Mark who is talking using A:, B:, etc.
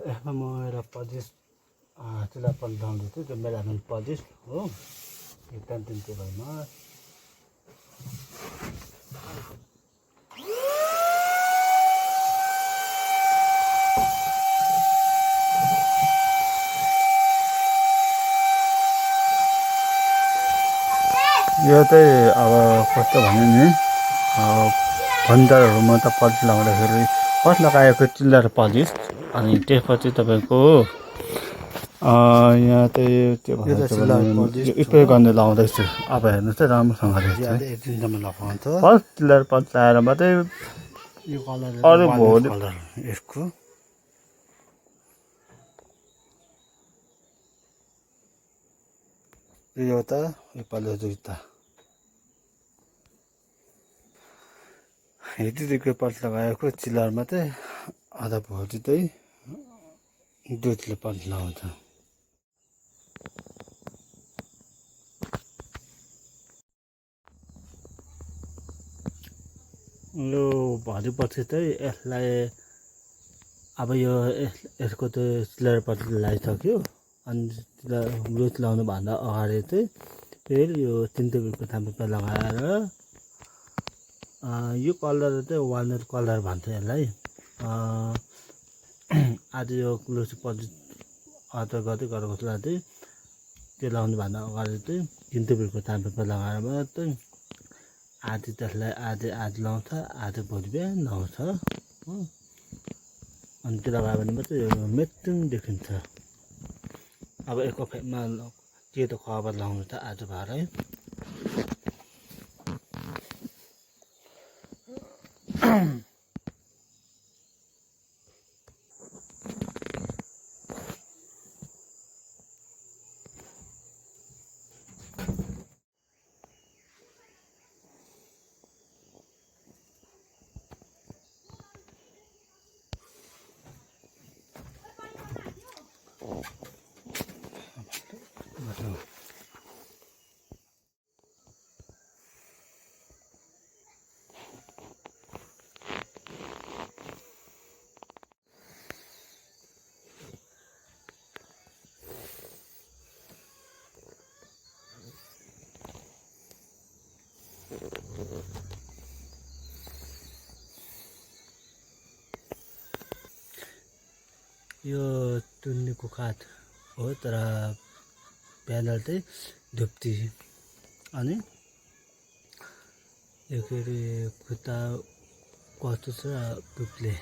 A: यसमा म एउटा पजिस त्यसलाई पल्टाउँदै थियो त्यो मेलामिन पजिस हो यो टर्निङ टेबलमा यो चाहिँ अब कस्तो भने नि भन्दाहरूमा त पल्ट लगाउँदाखेरि फर्स्ट लगाएको चिल्लर पलिस अनि त्यसपछि तपाईँको यहाँ चाहिँ के भन्छ स्प्रे गर्ने लाउँदैछु अब हेर्नुहोस् है राम्रोसँगले फर्स्ट चिल्लर पलिस लगाएर मात्रै यो कलर अरू भोलि कलर यसको यो त योपालि दुईटा यतिको पल्ट लगाएको चिल्लरमा चाहिँ आधा भोलि चाहिँ दुधले पल्ट लगाउँछ यो भरेपछि चाहिँ यसलाई अब यो यसको चाहिँ चिल्लर पल्ट लगाइसक्यो अनि ग्लोथ लगाउनुभन्दा अगाडि चाहिँ फेरि यो 3 टेबलको ताम्बा लगाएर यो कलर चाहिँ वालनट कलर भन्छ यसलाई आज यो ग्लोथ पल्ट अदर गर्दै गरेको चाहिँ त्यो लगाउनुभन्दा अगाडि चाहिँ 3 टेबलको ताम्बा लगाएर मात्रै आधी त्यसलाई आधी लाउँछ आधी भोलि बिहान लाउँछ हो अनि त्यो लगायो भने मात्रै यो मेटिङ देखिन्छ अब यसको फेदमा सेतो कभर लाउनु त आज भएर है यो टुन्नीको काठ हो तर प्यानल चाहिँ धुप्ती अनि यो के अरे खुट्टा कस्तो छ टुप्ले